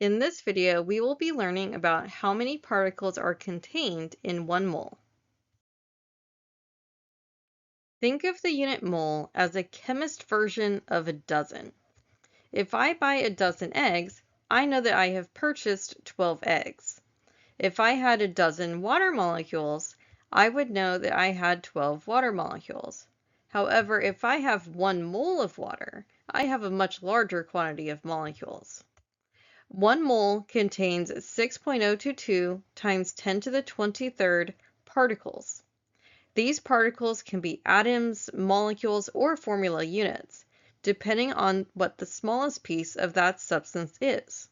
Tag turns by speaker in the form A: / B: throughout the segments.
A: In this video, we will be learning about how many particles are contained in 1 mole. Think of the unit mole as a chemist version of a dozen. If I buy a dozen eggs, I know that I have purchased 12 eggs. If I had a dozen water molecules, I would know that I had 12 water molecules. However, if I have 1 mole of water, I have a much larger quantity of molecules. 1 mole contains 6.022 times 10 to the 23rd particles. These particles can be atoms, molecules, or formula units, depending on what the smallest piece of that substance is.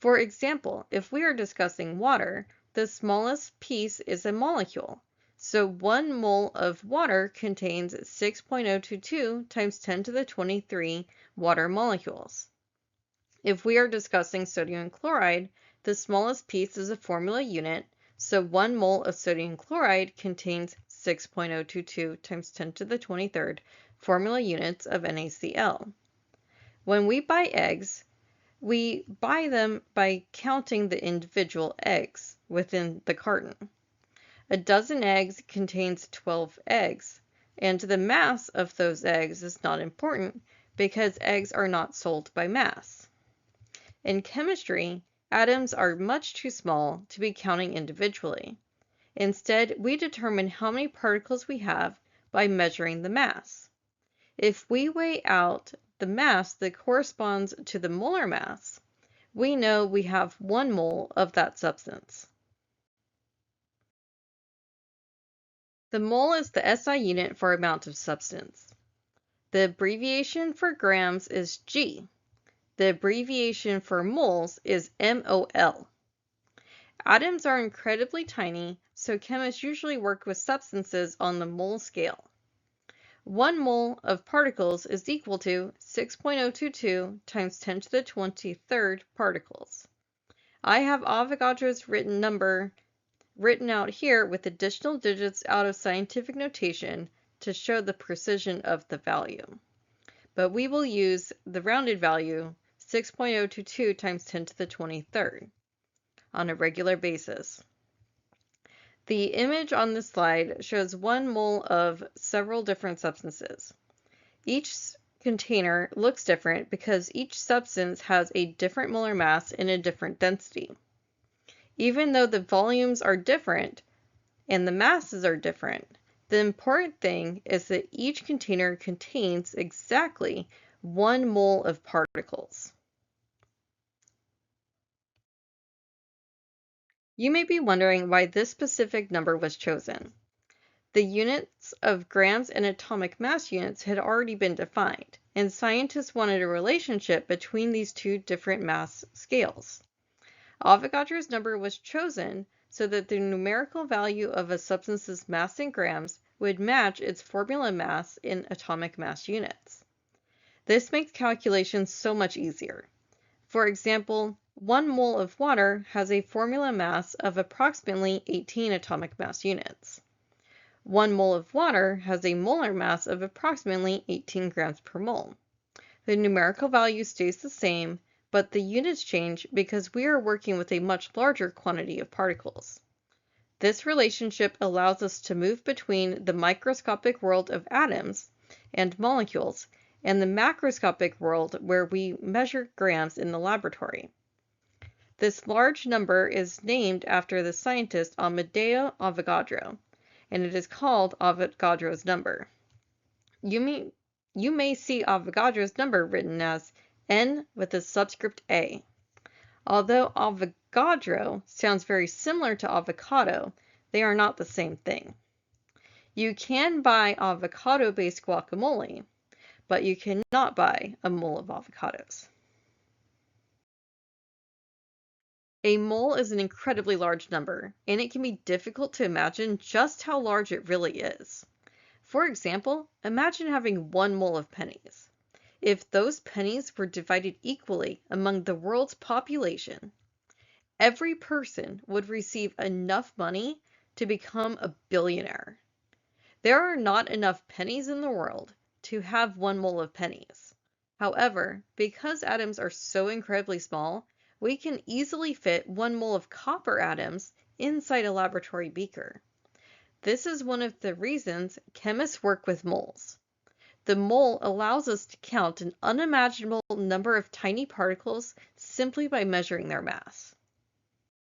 A: For example, if we are discussing water, the smallest piece is a molecule. So 1 mole of water contains 6.022 times 10 to the 23 water molecules. If we are discussing sodium chloride, the smallest piece is a formula unit, so 1 mole of sodium chloride contains 6.022 times 10 to the 23rd formula units of NaCl. When we buy eggs, we buy them by counting the individual eggs within the carton. A dozen eggs contains 12 eggs, and the mass of those eggs is not important because eggs are not sold by mass. In chemistry, atoms are much too small to be counting individually. Instead, we determine how many particles we have by measuring the mass. If we weigh out the mass that corresponds to the molar mass, we know we have 1 mole of that substance. The mole is the SI unit for amount of substance. The abbreviation for grams is G. The abbreviation for moles is MOL. Atoms are incredibly tiny, so chemists usually work with substances on the mole scale. 1 mole of particles is equal to 6.022 times 10 to the 23rd particles. I have Avogadro's number written out here with additional digits out of scientific notation to show the precision of the value. But we will use the rounded value 6.022 times 10 to the 23rd on a regular basis. The image on this slide shows 1 mole of several different substances. Each container looks different because each substance has a different molar mass and a different density. Even though the volumes are different and the masses are different, the important thing is that each container contains exactly 1 mole of particles. You may be wondering why this specific number was chosen. The units of grams and atomic mass units had already been defined, and scientists wanted a relationship between these two different mass scales. Avogadro's number was chosen so that the numerical value of a substance's mass in grams would match its formula mass in atomic mass units. This makes calculations so much easier. For example, 1 mole of water has a formula mass of approximately 18 atomic mass units. 1 mole of water has a molar mass of approximately 18 grams per mole. The numerical value stays the same, but the units change because we are working with a much larger quantity of particles. This relationship allows us to move between the microscopic world of atoms and molecules and the macroscopic world where we measure grams in the laboratory. This large number is named after the scientist Amedeo Avogadro, and it is called Avogadro's number. You may see Avogadro's number written as N with a subscript A. Although Avogadro sounds very similar to avocado, they are not the same thing. You can buy avocado-based guacamole, but you cannot buy a mole of avocados. A mole is an incredibly large number, and it can be difficult to imagine just how large it really is. For example, imagine having 1 mole of pennies. If those pennies were divided equally among the world's population, every person would receive enough money to become a billionaire. There are not enough pennies in the world to have 1 mole of pennies. However, because atoms are so incredibly small, we can easily fit 1 mole of copper atoms inside a laboratory beaker. This is one of the reasons chemists work with moles. The mole allows us to count an unimaginable number of tiny particles simply by measuring their mass.